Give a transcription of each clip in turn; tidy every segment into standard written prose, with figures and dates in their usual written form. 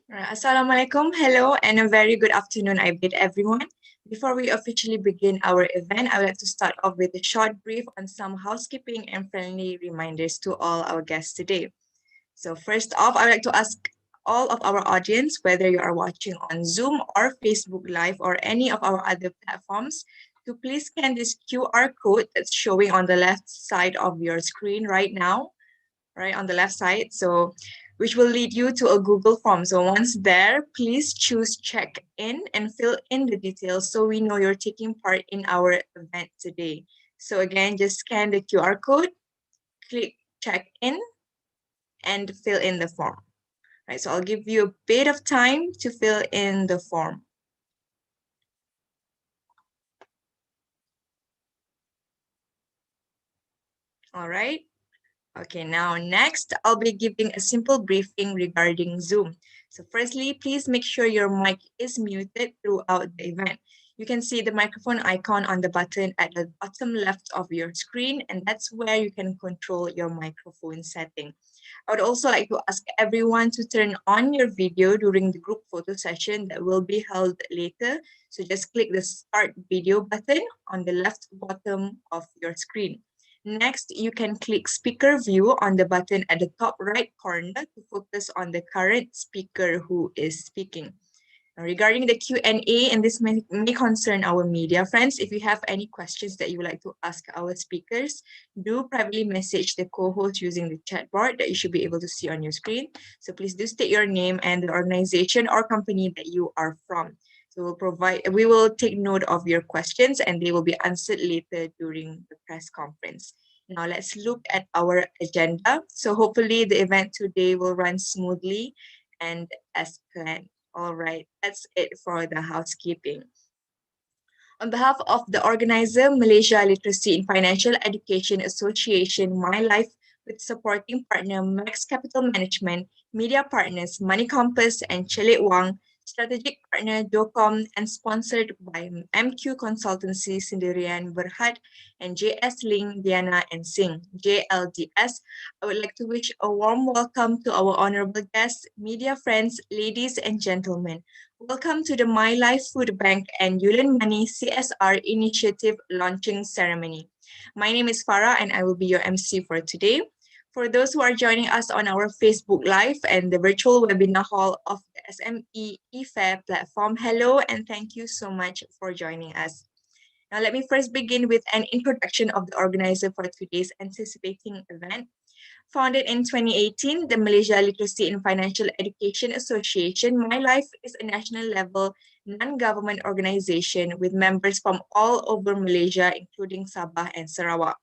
Assalamualaikum, hello, and a very good afternoon, I bid everyone. Before we officially begin our event, I would like to start off with a short brief on some housekeeping and friendly reminders to all our guests today. So first off, I would like to ask all of our audience, whether you are watching on Zoom or Facebook Live or any of our other platforms, to please scan this QR code that's showing on the left side of your screen right now, right on the left side. So which will lead you to a Google form. So once there, please choose check in and fill in the details so we know you're taking part in our event today. So again, just scan the QR code, click check in and fill in the form. Right, so I'll give you a bit of time to fill in the form. All right. Okay, now next, I'll be giving a simple briefing regarding Zoom. So firstly, please make sure your mic is muted throughout the event. You can see the microphone icon on the button at the bottom left of your screen, and that's where you can control your microphone setting. I would also like to ask everyone to turn on your video during the group photo session that will be held later. So just click the start video button on the left bottom of your screen. Next, you can click speaker view on the button at the top right corner to focus on the current speaker who is speaking. Now, regarding the Q&A, and this may concern our media friends, if you have any questions that you would like to ask our speakers, do privately message the co-host using the chat board that you should be able to see on your screen. So please do state your name and the organization or company that you are from. So we will take note of your questions and they will be answered later during the press conference. Now let's look at our agenda. So hopefully the event today will run smoothly and as planned. All right, that's it for the housekeeping. On behalf of the organizer, Malaysia Literacy in Financial Education Association, MYLIFE, with supporting partner Max Capital Management, media partners Money Compass and Chelik Wang, strategic partner DOCOM, and sponsored by MQ Consultancy Sendirian Berhad and JS Ling, Diana and Singh, JLDS. I would like to wish a warm welcome to our honorable guests, media friends, ladies and gentlemen. Welcome to the MYLIFE-Foodbank and uLearnMONEY CSR initiative launching ceremony. My name is Farah and I will be your MC for today. For those who are joining us on our Facebook Live and the virtual webinar hall of the SME eFair platform, hello and thank you so much for joining us. Now let me first begin with an introduction of the organizer for today's anticipating event. Founded in 2018, the Malaysia Literacy in Financial Education Association, MYLIFE, is a national level non-government organization with members from all over Malaysia, including Sabah and Sarawak.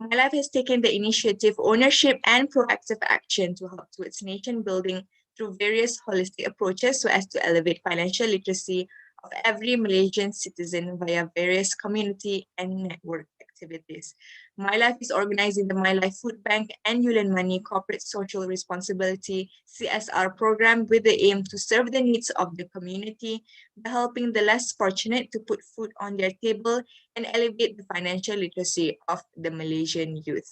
MYLIFE has taken the initiative, ownership, and proactive action to help towards nation building through various holistic approaches so as to elevate financial literacy of every Malaysian citizen via various community and network activities. MYLIFE is organizing the MYLIFE-Foodbank and uLearnMONEY Corporate Social Responsibility CSR program with the aim to serve the needs of the community by helping the less fortunate to put food on their table and elevate the financial literacy of the Malaysian youth.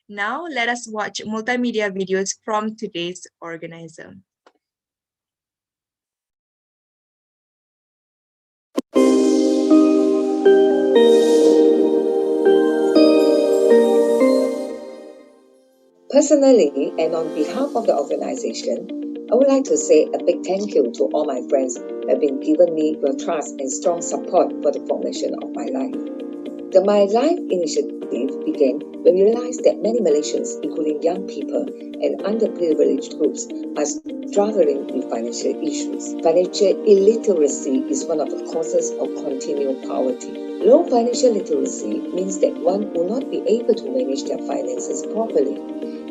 Now, let us watch multimedia videos from today's organizer. Personally, and on behalf of the organization, I would like to say a big thank you to all my friends who have been giving me your trust and strong support for the formation of my life. The My Life initiative began when we realized that many Malaysians, including young people and underprivileged groups, are struggling with financial issues. Financial illiteracy is one of the causes of continual poverty. Low financial literacy means that one will not be able to manage their finances properly.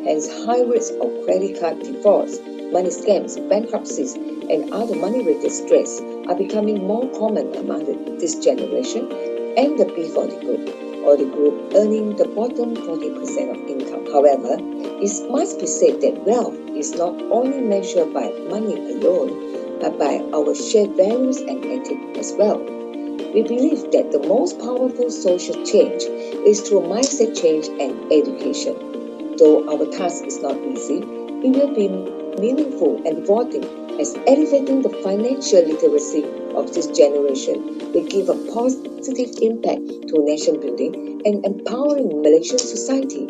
Hence, high rates of credit card defaults, money scams, bankruptcies, and other money-related stress are becoming more common among this generation and the B40 group, or the group earning the bottom 40% of income. However, it must be said that wealth is not only measured by money alone, but by our shared values and ethics as well. We believe that the most powerful social change is through mindset change and education. Though our task is not easy, it will be meaningful and rewarding as elevating the financial literacy of this generation will give a positive impact to nation building and empowering Malaysian society.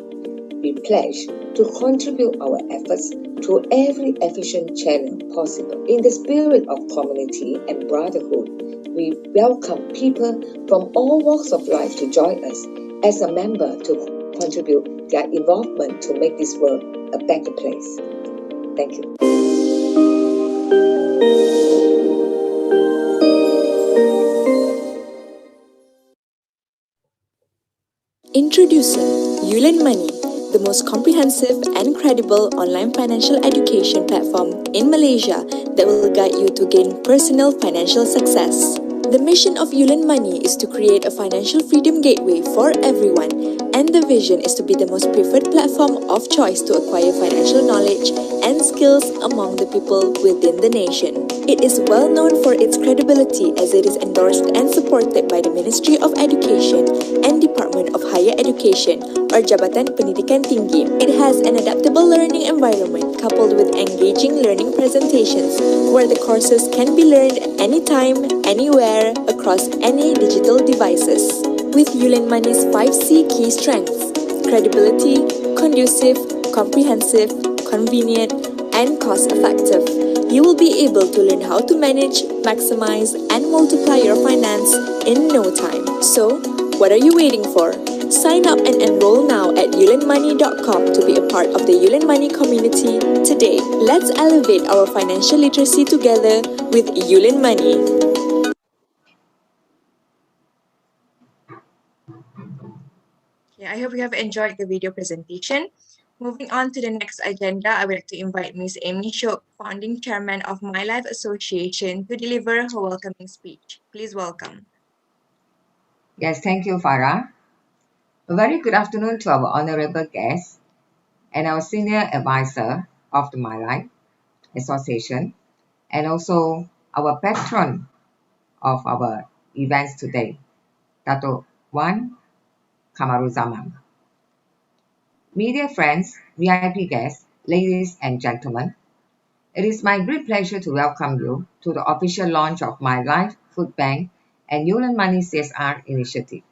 We pledge to contribute our efforts through every efficient channel possible. In the spirit of community and brotherhood, we welcome people from all walks of life to join us as a member to contribute their involvement to make this world a better place. Thank you. Introducing uLearnMONEY, the most comprehensive and credible online financial education platform in Malaysia that will guide you to gain personal financial success. The mission of uLearnMONEY is to create a financial freedom gateway for everyone, and the vision is to be the most preferred platform of choice to acquire financial knowledge and skills among the people within the nation. It is well known for its credibility as it is endorsed and supported by the Ministry of Education and Department of Higher Education or Jabatan Pendidikan Tinggi. It has an adaptable learning environment coupled with engaging learning presentations where the courses can be learned anytime, anywhere, across any digital devices. With uLearnMONEY's 5C key strengths: credibility, conducive, comprehensive, convenient, and cost-effective, you will be able to learn how to manage, maximize, and multiply your finance in no time. So, what are you waiting for? Sign up and enroll now at ulearnmoney.com to be a part of the uLearnMONEY community today. Let's elevate our financial literacy together with uLearnMONEY. Okay, I hope you have enjoyed the video presentation. Moving on to the next agenda, I would like to invite Ms. Amy Shok, founding chairman of MYLIFE Association, to deliver her welcoming speech. Please welcome. Yes, thank you, Farah. A very good afternoon to our honorable guests and our senior advisor of the MyLife Association, and also our patron of our events today, Dato' Wan Kamaruzaman. Media friends, VIP guests, ladies and gentlemen, it is my great pleasure to welcome you to the official launch of MYLIFE Food Bank and uLearnMONEY CSR initiative.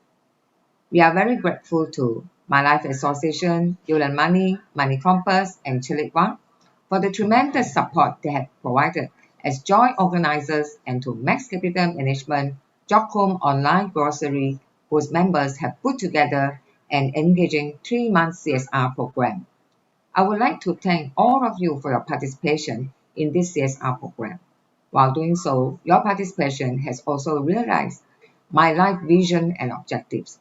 We are very grateful to MYLIFE Association, uLearnMONEY, Money Compass, and Chilik Wang for the tremendous support they have provided as joint organizers, and to Max Capital Management, Jocom Online Grocery, whose members have put together an engaging 3-month CSR program. I would like to thank all of you for your participation in this CSR program. While doing so, your participation has also realized MYLIFE vision and objectives.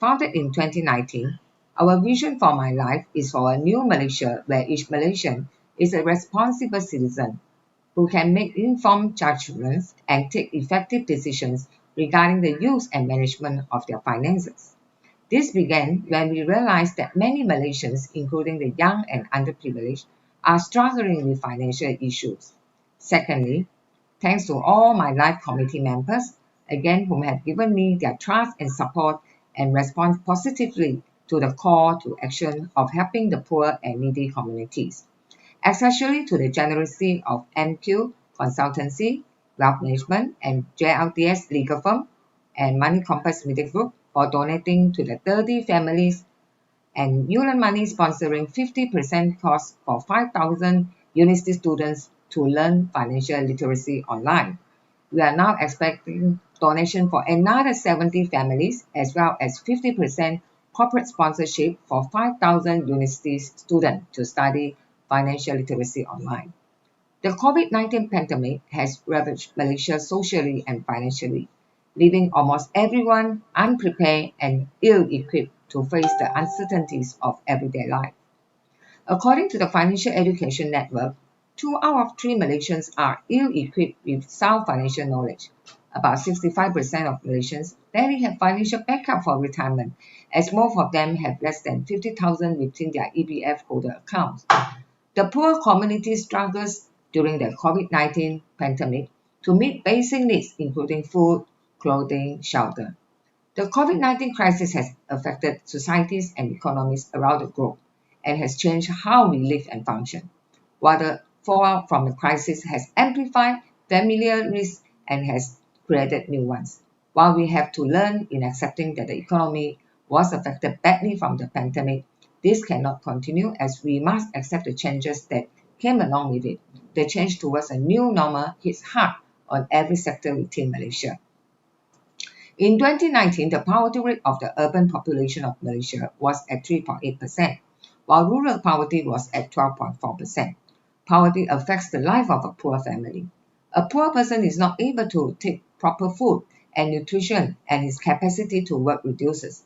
Founded in 2019, our vision for MYLIFE is for a new Malaysia where each Malaysian is a responsible citizen who can make informed judgments and take effective decisions regarding the use and management of their finances. This began when we realized that many Malaysians, including the young and underprivileged, are struggling with financial issues. Secondly, thanks to all MYLIFE committee members, again, whom have given me their trust and support and respond positively to the call to action of helping the poor and needy communities, especially to the generosity of MQ Consultancy, Wealth Management, and JLTS Legal Firm and Money Compass Media Group for donating to the 30 families, and uLearnMONEY sponsoring 50% cost for 5,000 university students to learn financial literacy online. We are now expecting donation for another 70 families, as well as 50% corporate sponsorship for 5,000 university students to study financial literacy online. The COVID-19 pandemic has ravaged Malaysia socially and financially, leaving almost everyone unprepared and ill-equipped to face the uncertainties of everyday life. According to the Financial Education Network, 2 out of 3 Malaysians are ill-equipped with sound financial knowledge. About 65% of Malaysians barely have financial backup for retirement, as most of them have less than 50,000 within their EPF holder accounts. The poor community struggles during the COVID-19 pandemic to meet basic needs, including food, clothing, shelter. The COVID-19 crisis has affected societies and economies around the globe and has changed how we live and function. While the fallout from the crisis has amplified familiar risks and has created new ones. While we have to learn in accepting that the economy was affected badly from the pandemic, this cannot continue as we must accept the changes that came along with it. The change towards a new normal hits hard on every sector within Malaysia. In 2019, the poverty rate of the urban population of Malaysia was at 3.8%, while rural poverty was at 12.4%. Poverty affects the life of a poor family. A poor person is not able to take proper food and nutrition, and his capacity to work reduces.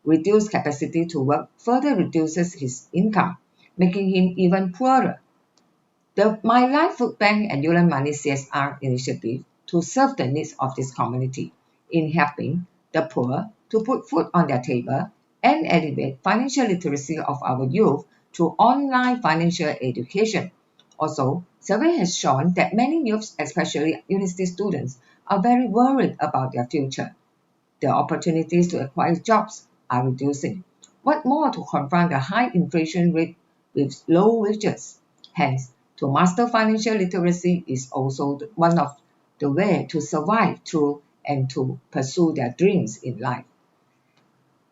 Reduced capacity to work further reduces his income, making him even poorer. The MYLIFE Food Bank and uLearnMONEY CSR initiative to serve the needs of this community in helping the poor to put food on their table and elevate financial literacy of our youth through online financial education. Also, survey has shown that many youths, especially university students, are very worried about their future. The opportunities to acquire jobs are reducing. What more to confront the high inflation rate with low wages? Hence, to master financial literacy is also one of the way to survive through and to pursue their dreams in life.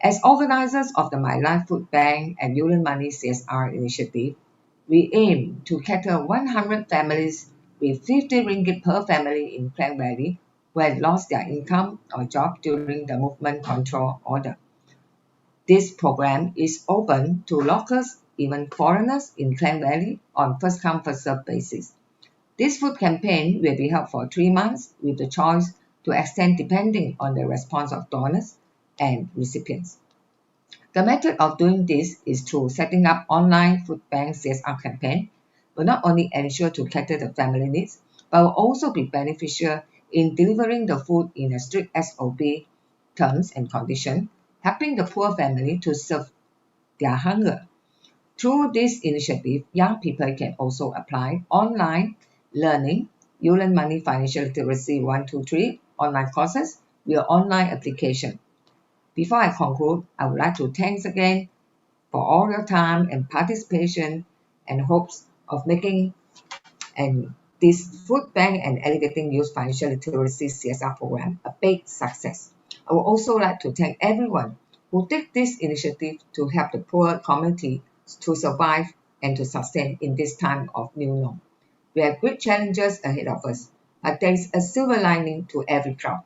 As organizers of the MYLIFE Food Bank and uLearnMONEY CSR initiative, we aim to cater 100 families with 50 ringgit per family in Klang Valley who had lost their income or job during the movement control order. This program is open to locals, even foreigners in Klang Valley on first-come, first-served basis. This food campaign will be held for 3 months with the choice to extend depending on the response of donors and recipients. The method of doing this is through setting up online food bank CSR campaign will not only ensure to cater the family needs, but will also be beneficial in delivering the food in a strict SOP terms and conditions, helping the poor family to serve their hunger. Through this initiative, young people can also apply online learning, uLearnMONEY Financial Literacy 123 online courses via online application. Before I conclude, I would like to thanks again for all your time and participation and hopes of making and this food bank and elevating youth financial literacy CSR program a big success. I would also like to thank everyone who take this initiative to help the poor community to survive and to sustain in this time of new norm. We have great challenges ahead of us, but there is a silver lining to every cloud.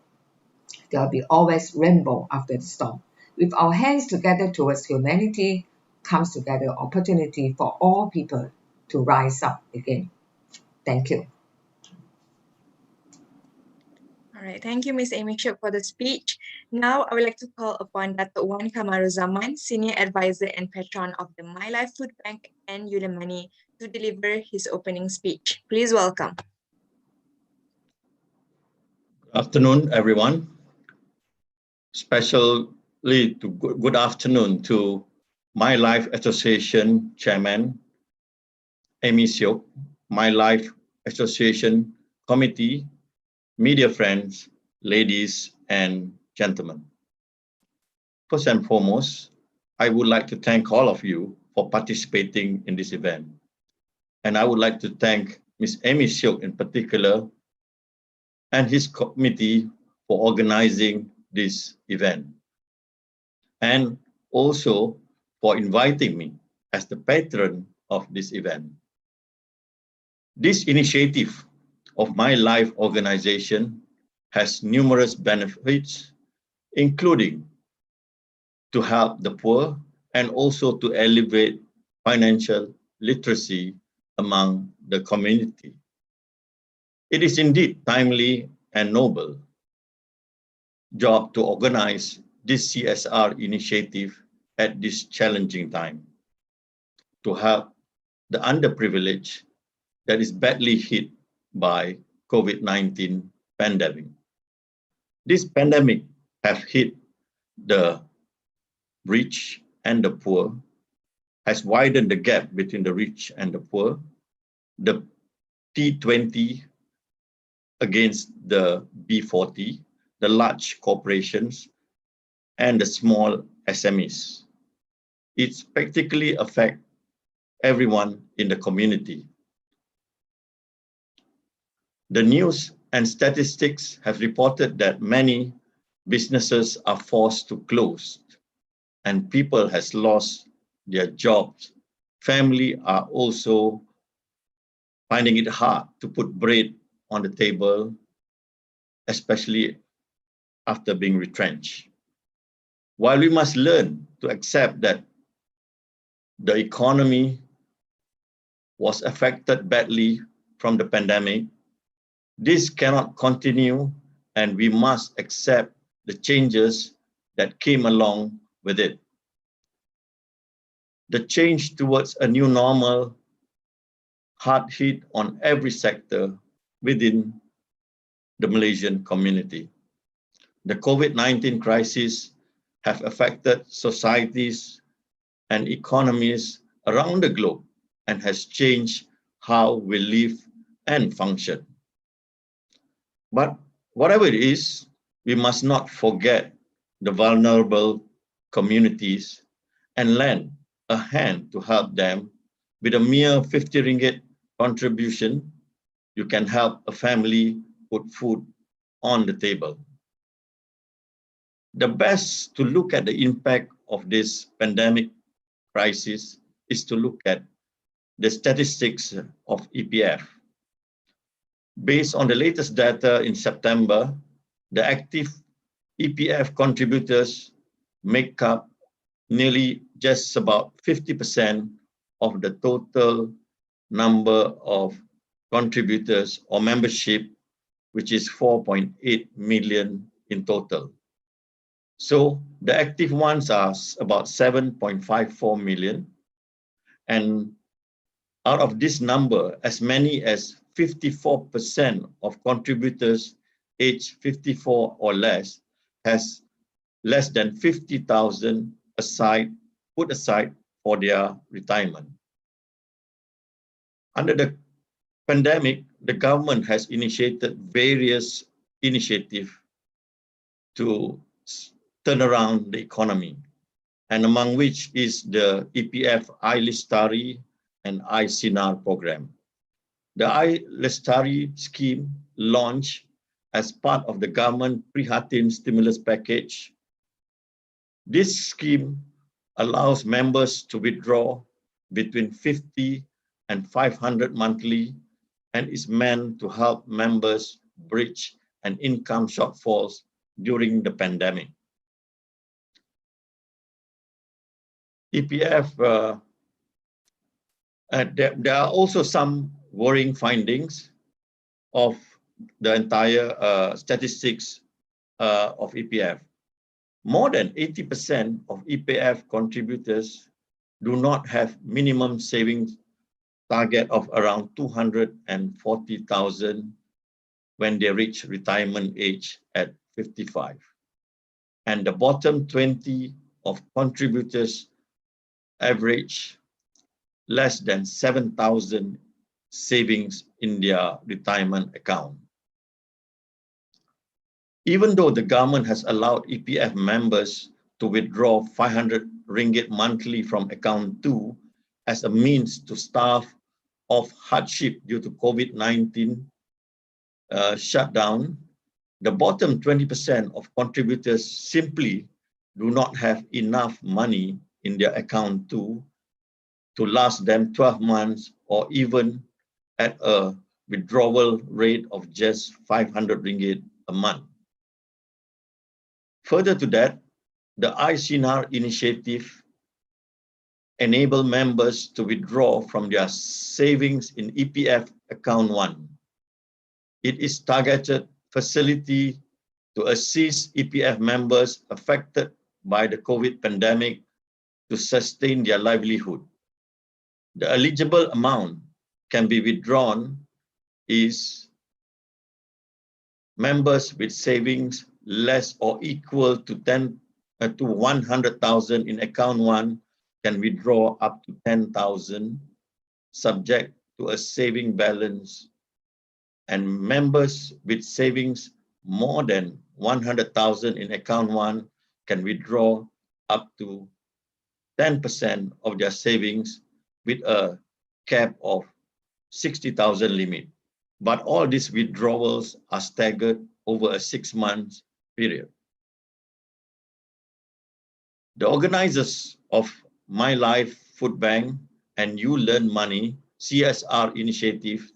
There will be always rainbow after the storm. With our hands together towards humanity comes together opportunity for all people to rise up again. Thank you. All right, thank you, Ms. Amy Shuk, for the speech. Now, I would like to call upon Dato' Wan Kamaruzaman, Senior Advisor and Patron of the MYLIFE Food Bank and uLearnMONEY, to deliver his opening speech. Please welcome. Afternoon, everyone. Especially good afternoon to MYLIFE Association Chairman Amy Shuk, MYLIFE Association Committee, media friends, ladies and gentlemen. First and foremost, I would like to thank all of you for participating in this event. And I would like to thank Ms. Amy Shuk in particular and his committee for organizing this event, and also for inviting me as the patron of this event. This initiative of MYLIFE organization has numerous benefits, including to help the poor and also to elevate financial literacy among the community. It is indeed timely and noble job to organize this CSR initiative at this challenging time to help the underprivileged that is badly hit by COVID-19 pandemic. This pandemic have hit the rich and the poor, has widened the gap between the rich and the poor. The T20 against the B40, the large corporations and the small SMEs. It's practically affect everyone in the community. The news and statistics have reported that many businesses are forced to close and people has lost their jobs. Family are also finding it hard to put bread on the table, especially after being retrenched. While we must learn to accept that the economy was affected badly from the pandemic, this cannot continue and we must accept the changes that came along with it. The change towards a new normal hard hit on every sector within the Malaysian community. The COVID-19 crisis have affected societies and economies around the globe and has changed how we live and function. But whatever it is, we must not forget the vulnerable communities and lend a hand to help them. With a mere 50 ringgit contribution, you can help a family put food on the table. The best to look at the impact of this pandemic crisis is to look at the statistics of EPF. Based on the latest data in September, the active EPF contributors make up nearly just about 50% of the total number of contributors or membership, which is 4.8 million in total. So the active ones are about 7.54 million. And out of this number, as many as 54% of contributors aged 54 or less has less than 50,000 put aside for their retirement. Under the pandemic, the government has initiated various initiatives to turn around the economy, and among which is the EPF iLestari and iSinar program. The iLestari scheme launched as part of the government Prihatin stimulus package. This scheme allows members to withdraw between 50 and 500 monthly and is meant to help members bridge an income shortfalls during the pandemic. EPF, there are also some worrying findings of the entire statistics of EPF. More than 80% of EPF contributors do not have minimum savings target of around 240,000 when they reach retirement age at 55. And the bottom 20 of contributors average less than 7,000 savings in their retirement account. Even though the government has allowed EPF members to withdraw 500 ringgit monthly from account 2 as a means to stave off hardship due to COVID-19 shutdown, the bottom 20% of contributors simply do not have enough money in their account 2 to last them 12 months or even at a withdrawal rate of just 500 ringgit a month. Further to that, the iSinar initiative enable members to withdraw from their savings in EPF account 1. It is targeted facility to assist EPF members affected by the COVID pandemic to sustain their livelihood. The eligible amount can be withdrawn is members with savings less or equal to 100,000 in account 1 can withdraw up to 10,000 subject to a saving balance, and members with savings more than 100,000 in account 1 can withdraw up to 10% of their savings with a cap of 60,000 limit. but all these withdrawals are staggered over a 6-month period. The organizers of MYLIFE and uLearnMONEY CSR initiative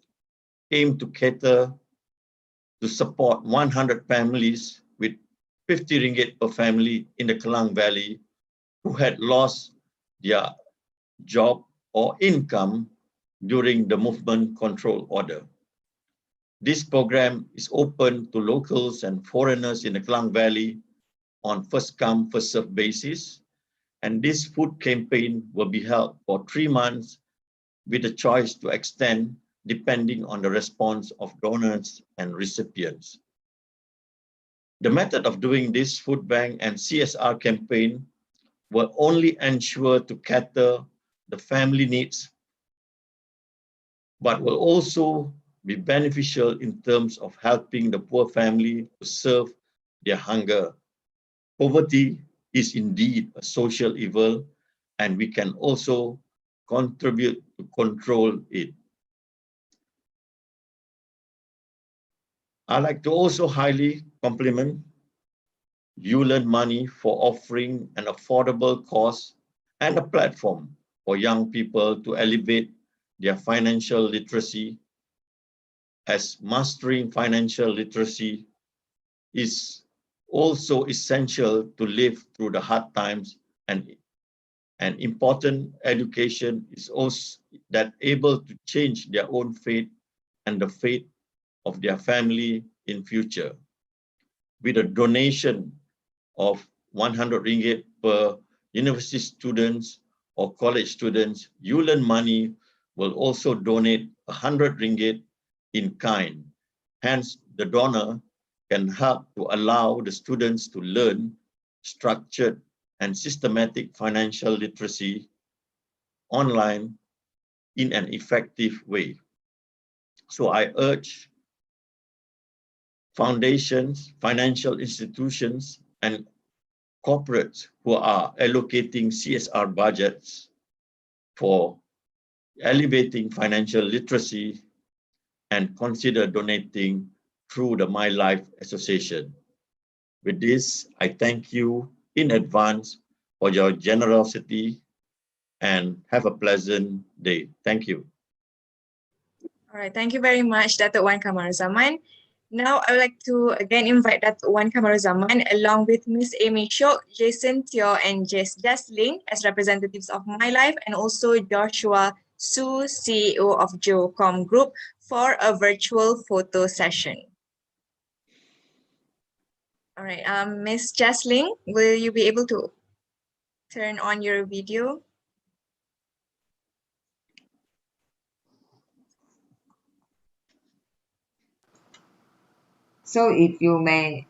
aim to cater to support 100 families with 50 ringgit per family in the Klang Valley who had lost their job or income during the movement control order. This program is open to locals and foreigners in the Klang Valley on first-come, first-served basis, and this food campaign will be held for 3 months with a choice to extend depending on the response of donors and recipients. The method of doing this food bank and CSR campaign will only ensure to cater the family needs, but will also be beneficial in terms of helping the poor family to serve their hunger. Poverty is indeed a social evil, and we can also contribute to control it. I'd like to also highly compliment uLearnMONEY for offering an affordable course and a platform for young people to elevate their financial literacy, as mastering financial literacy is also essential to live through the hard times, and important education is also that able to change their own fate and the fate of their family in future. With a donation of 100 ringgit per university students or college students, uLearnMONEY will also donate 100 ringgit in kind. Hence, the donor can help to allow the students to learn structured and systematic financial literacy online in an effective way. So I urge foundations, financial institutions, and corporates who are allocating CSR budgets for elevating financial literacy and consider donating through the MYLIFE Association. With this, I thank you in advance for your generosity and have a pleasant day. Thank you. All right, thank you very much, Datuk Wan Kamaruzaman. Now, I would like to again invite Datuk Wan Kamaruzaman along with Ms. Amy Shok, Jason Teo, and Jess Ling as representatives of MYLIFE, and also Joshua Su, CEO of Geocom Group, for a virtual photo session. All right, Ms. Jess Ling, will you be able to turn on your video? So if you may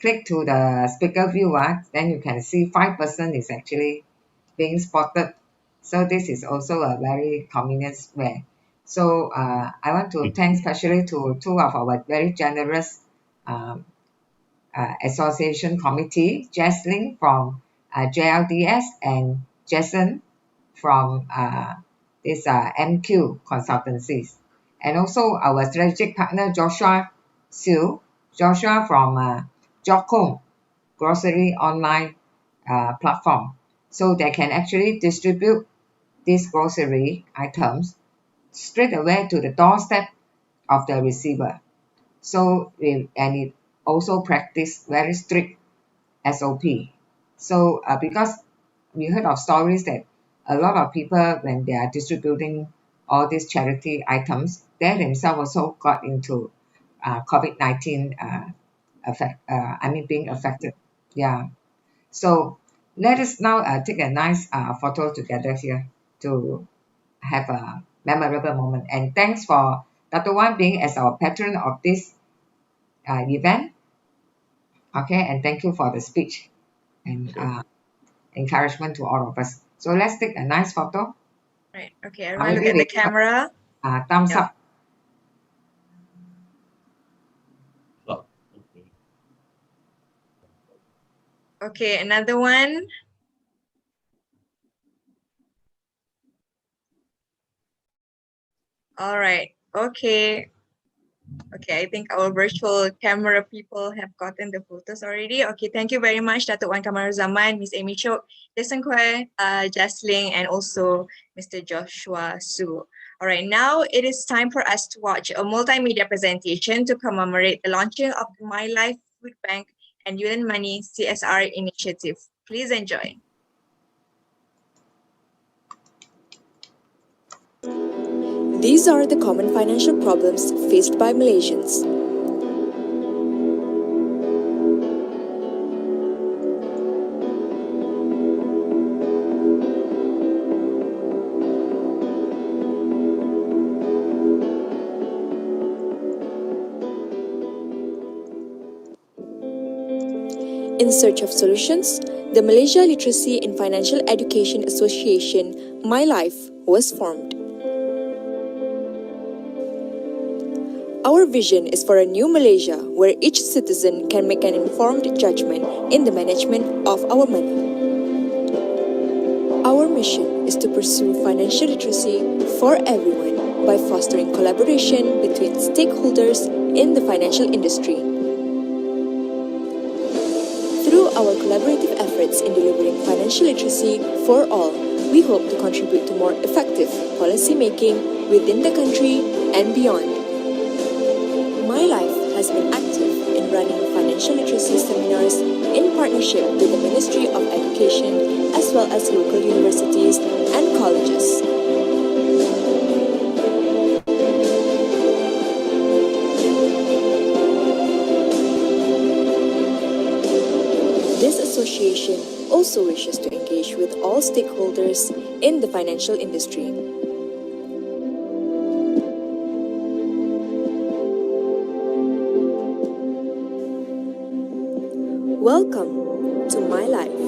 click to the speaker view, then you can see 5 person is actually being spotted. So this is also a very convenient way. So I want to thank especially to two of our very generous association committee, Jesslyn from JLDS and Jason from this MQ consultancies. And also our strategic partner, Joshua Siu, Joshua from Jokong grocery online platform. So they can actually distribute these grocery items straight away to the doorstep of the receiver. So and it also practice very strict SOP. So because we heard of stories that a lot of people, when they are distributing all these charity items, they themselves also got into COVID-19 being affected. Yeah. So let us now take a nice photo together here to have a memorable moment. And thanks for Dr. Wan being as our patron of this event. Okay, and thank you for the speech and encouragement to all of us. So let's take a nice photo. Right, okay, everyone look Maybe at the we camera. Thumbs Yeah. up. Okay, another one. All right. Okay. Okay, I think our virtual camera people have gotten the photos already. Okay, thank you very much, Datuk Wan Kamaruzaman, Miss Amy Chok, Jason Kwe, Jasling, and also Mr. Joshua Su. All right, now it is time for us to watch a multimedia presentation to commemorate the launching of the MyLife Food Bank and uLearnMONEY CSR initiative. Please enjoy. These are the common financial problems faced by Malaysians. In search of solutions, the Malaysia Literacy in Financial Education Association, MYLIFE, was formed. Our vision is for a new Malaysia where each citizen can make an informed judgment in the management of our money. Our mission is to pursue financial literacy for everyone by fostering collaboration between stakeholders in the financial industry. Through our collaborative efforts in delivering financial literacy for all, we hope to contribute to more effective policy making within the country and beyond. MyLife has been active in running financial literacy seminars in partnership with the Ministry of Education as well as local universities and colleges. This association also wishes to engage with all stakeholders in the financial industry. Welcome to MyLife.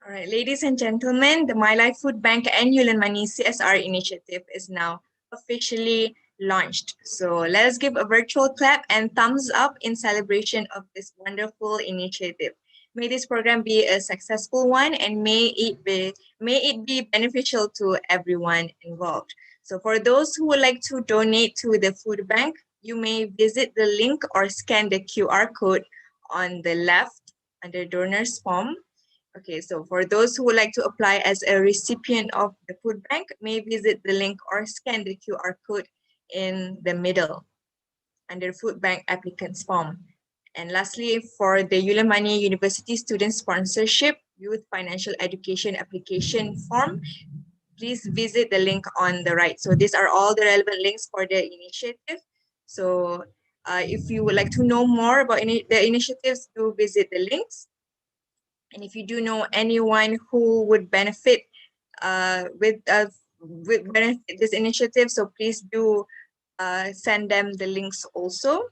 All right, ladies and gentlemen, the MyLife Food Bank and uLearnMONEY CSR initiative is now officially launched. So let us give a virtual clap and thumbs up in celebration of this wonderful initiative. May this program be a successful one and may it be beneficial to everyone involved. So for those who would like to donate to the food bank, you may visit the link or scan the QR code on the left under donors form. Okay, so for those who would like to apply as a recipient of the food bank, may visit the link or scan the QR code in the middle under food bank applicants form. And lastly, for the uLearnMONEY University Student Sponsorship Youth Financial Education application form, please visit the link on the right. So these are all the relevant links for the initiative. So if you would like to know more about the initiatives, do visit the links. And if you do know anyone who would benefit with benefit this initiative, so please do send them the links also.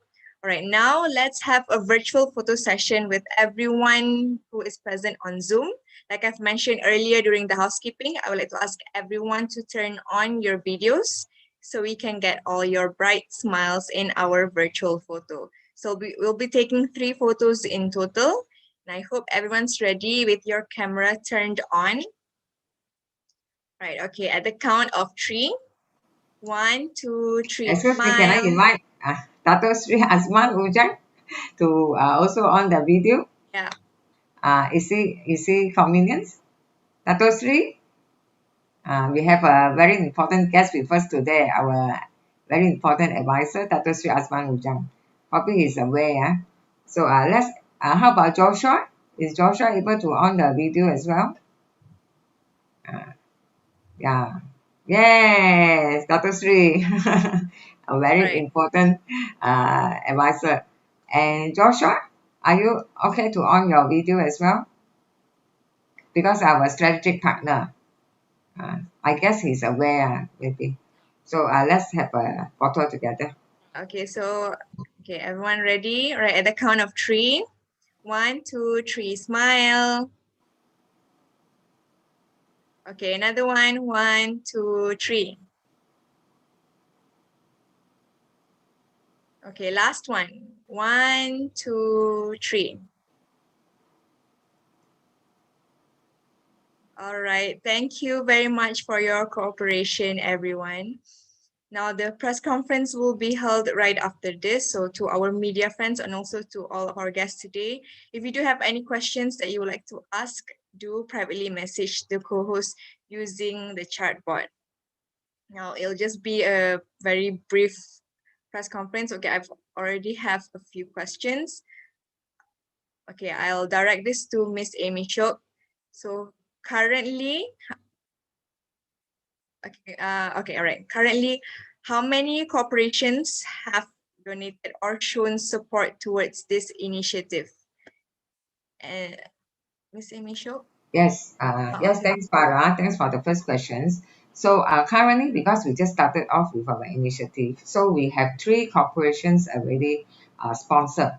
All right, now let's have a virtual photo session with everyone who is present on Zoom. Like I've mentioned earlier during the housekeeping, I would like to ask everyone to turn on your videos so we can get all your bright smiles in our virtual photo. So we'll be taking 3 photos in total. And I hope everyone's ready with your camera turned on. Right, okay, at the count of 3. 1, 2, 3, Excuse me, can I smile. invite Dato Sri Azman Ujang to also on the video? Yeah. Is he convenient? Dato Sri, we have a very important guest with us today, our very important advisor, Dato Sri Azman Ujang. Probably he's aware. So how about Joshua? Is Joshua able to on the video as well? Yeah. Yes, Dr. Sri, a very Right. important advisor. And Joshua, are you okay to on your video as well? Because our strategic partner, I guess he's aware, maybe. So let's have a photo together. Okay, so okay, everyone ready? Right, at the count of 3. 1, 2, 3, smile. Okay, another one. 1, 2, 3. Okay, last one. 1, 2, 3. All right. Thank you very much for your cooperation, everyone. Now, the press conference will be held right after this. So to our media friends and also to all of our guests today, if you do have any questions that you would like to ask, do privately message the co-host using the chat board. Now, it'll just be a very brief press conference. Okay, I've already have a few questions. Okay, I'll direct this to Miss Amy Chok. So currently, okay, all right. Currently, how many corporations have donated or shown support towards this initiative? Uh, Miss Amy Chok? Yes, thanks, Farah. Thanks for the first questions. So currently, because we just started off with our initiative, so we have three corporations already sponsored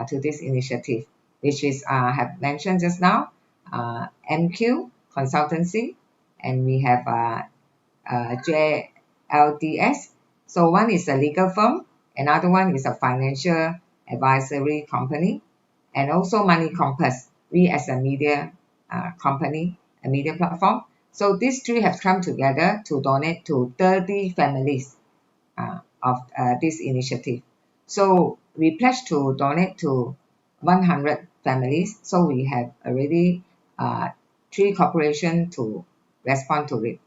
to this initiative, which is have mentioned just now, MQ Consultancy, and we have JLDS. So one is a legal firm, another one is a financial advisory company, and also Money Compass. We as a media company, a media platform. So these three have come together to donate to 30 families of this initiative. So we pledge to donate to 100 families. So we have already three corporations to respond to it.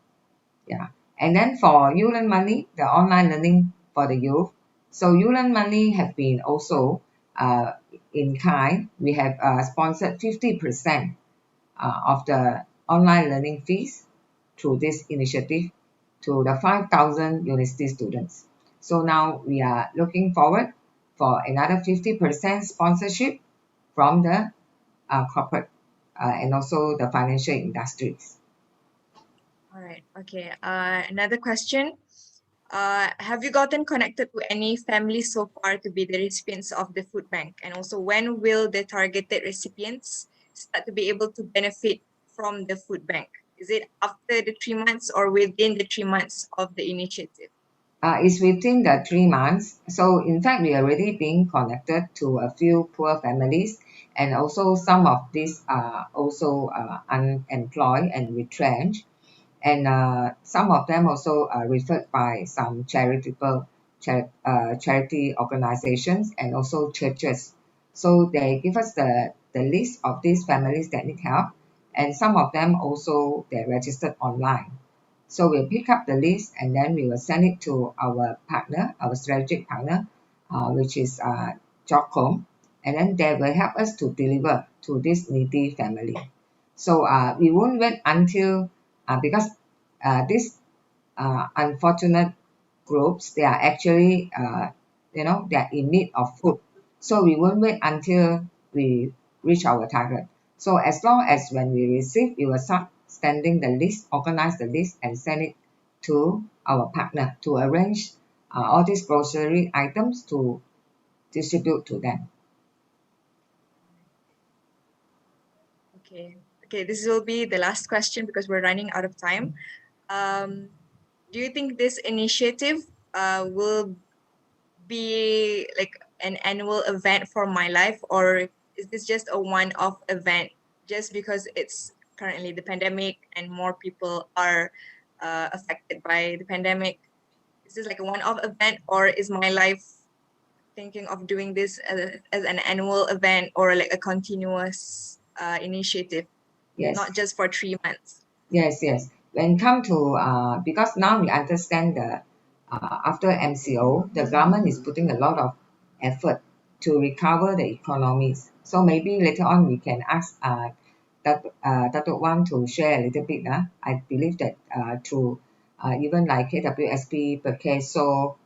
Yeah. And then for uLearnMONEY, the online learning for the youth. So uLearnMONEY have been also in kind. We have sponsored 50% of the online learning fees through this initiative to the 5,000 university students. So now we are looking forward for another 50% sponsorship from the corporate and also the financial industries. All right. Okay. Another question. Have you gotten connected to any families so far to be the recipients of the food bank? And also, when will the targeted recipients start to be able to benefit from the food bank? Is it after the 3 months or within the 3 months of the initiative? Is within the 3 months. So in fact, we are already being connected to a few poor families, and also some of these are also unemployed and retrenched, and some of them also are referred by some charity organizations and also churches. So they give us the list of these families that need help, and some of them also they're registered online. So we'll pick up the list and then we will send it to our partner, our strategic partner, which is Jobcom, and then they will help us to deliver to this needy family. So we won't wait until because these unfortunate groups they are actually they are in need of food. So we won't wait until we reach our target. So as long as when we receive, we will start sending the list, organize the list, and send it to our partner to arrange all these grocery items to distribute to them. Okay. Okay, this will be the last question because we're running out of time. Do you think this initiative will be like an annual event for MYLIFE, or is this just a one-off event just because it's currently the pandemic and more people are affected by the pandemic? Is this like a one-off event, or is MYLIFE thinking of doing this as an annual event or like a continuous initiative, Yes. not just for 3 months? Yes. When come to because now we understand the after MCO, the government is putting a lot of effort to recover the economies. So maybe later on we can ask Datuk Wan to share a little bit. I believe that through even like KWSP, Perkeso,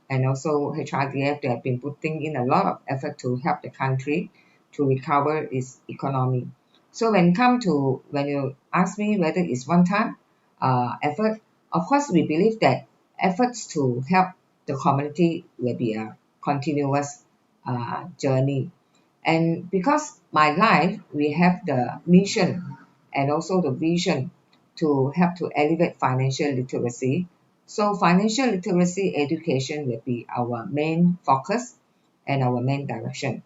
and also HRDF, they have been putting in a lot of effort to help the country to recover its economy. So when you ask me whether it's one time effort, of course we believe that efforts to help the community will be a continuous journey. And because MYLIFE, we have the mission and also the vision to help to elevate financial literacy. So financial literacy education will be our main focus and our main direction.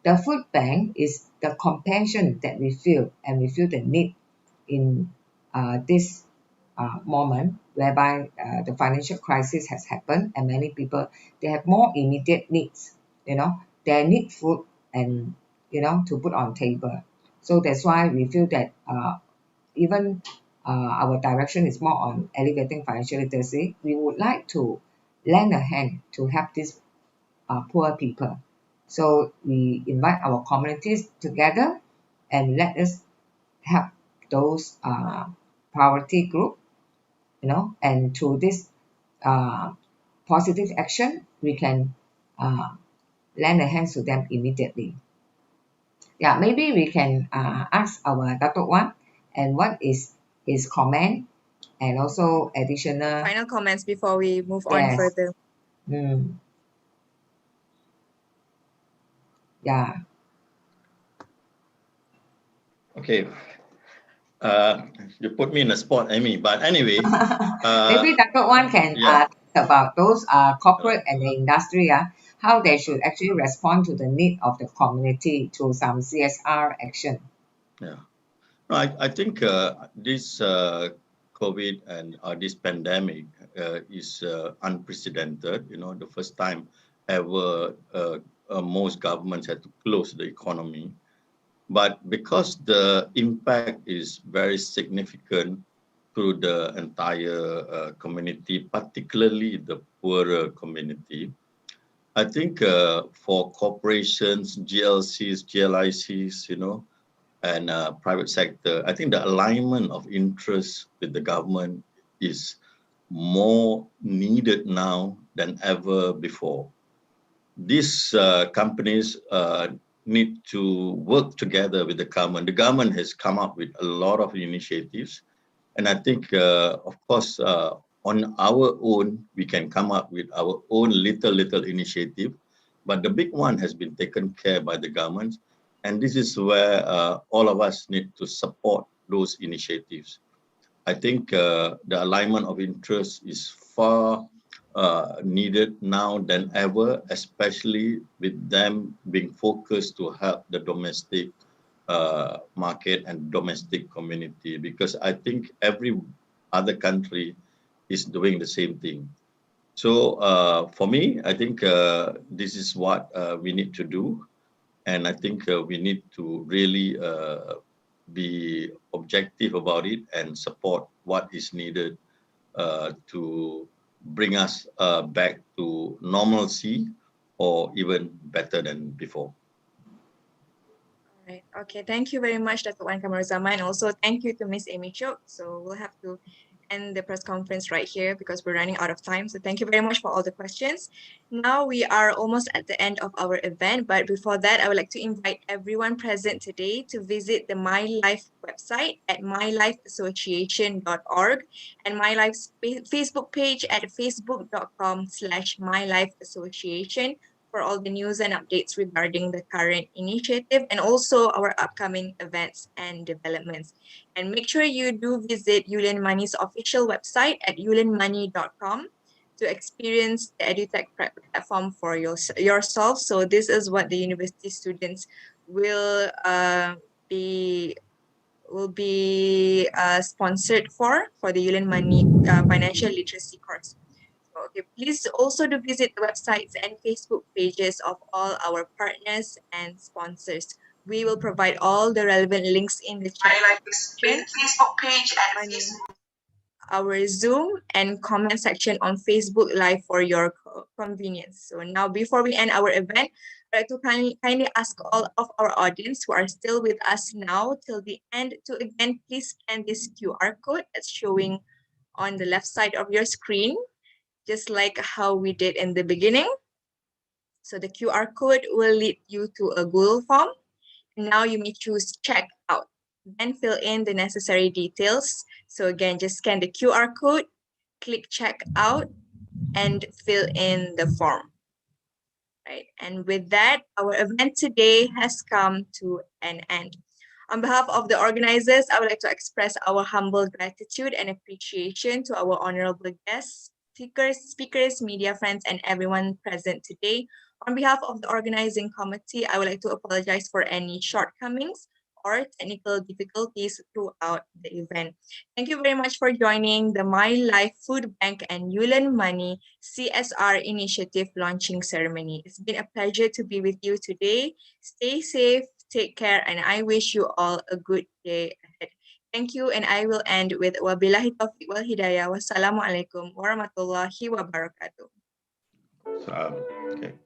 The food bank is the compassion that we feel, and we feel the need in this moment whereby the financial crisis has happened and many people, they have more immediate needs, you know, they need food and, you know, to put on table. So that's why we feel that even our direction is more on elevating financial literacy. We would like to lend a hand to help these poor people. So we invite our communities together and let us help those poverty group, you know, and through this uh, positive action, we can uh, lend a hand to them immediately. Yeah, maybe we can ask our Datuk Wan and what is his comment and also additional. Final comments before we move on Yes. further. Yeah. Okay. You put me in a spot, Amy. But anyway, Maybe Datuk Wan can yeah, talk about those corporate and the industry, how they should actually respond to the need of the community through some CSR action. yeah. No, I think this COVID and this pandemic is unprecedented. You know, the first time ever most governments had to close the economy. But because the impact is very significant to the entire community, particularly the poorer community, I think for corporations, GLCs, GLICs, you know, and private sector, I think the alignment of interest with the government is more needed now than ever before. These companies need to work together with the government. The government has come up with a lot of initiatives, and I think, of course, on our own, we can come up with our own little initiative, but the big one has been taken care by the government, and this is where all of us need to support those initiatives. I think the alignment of interest is far needed now than ever, especially with them being focused to help the domestic market and domestic community, because I think every other country is doing the same thing. So for me, I think this is what we need to do. And I think we need to really be objective about it and support what is needed to bring us back to normalcy or even better than before. Right. Okay. Thank you very much, Dr. Wan Kamarazama, and also thank you to Miss Amy Chok. So we'll have to end the press conference right here because we're running out of time. So thank you very much for all the questions. Now we are almost at the end of our event, but before that, I would like to invite everyone present today to visit the MyLife website at mylifeassociation.org and MyLife's Facebook page at facebook.com/mylifeassociation for all the news and updates regarding the current initiative and also our upcoming events and developments. And make sure you do visit uLearnMONEY's official website at ulearnmoney.com to experience the EduTech platform for yourself. So this is what the university students will be sponsored for the uLearnMONEY financial literacy course. Okay, please also do visit the websites and Facebook pages of all our partners and sponsors. We will provide all the relevant links in the chat section, Facebook page on our Zoom and comment section on Facebook Live for your convenience. So now, before we end our event, I'd like to kindly ask all of our audience who are still with us now till the end to again, please scan this QR code that's showing on the left side of your screen, just like how we did in the beginning. So the QR code will lead you to a Google form. Now you may choose check out, then fill in the necessary details. So again, just scan the QR code, click check out, and fill in the form. Right. And with that, our event today has come to an end. On behalf of the organizers, I would like to express our humble gratitude and appreciation to our honorable guests, speakers, media friends, and everyone present today. On behalf of the organizing committee, I would like to apologize for any shortcomings or technical difficulties throughout the event. Thank you very much for joining the MYLIFE Food Bank and uLearnMONEY CSR initiative launching ceremony. It's been a pleasure to be with you today. Stay safe, take care, and I wish you all a good day ahead. Thank you, and I will end with wabillahi taufiq wal hidayah. Wassalamualaikum warahmatullahi wabarakatuh. So, okay.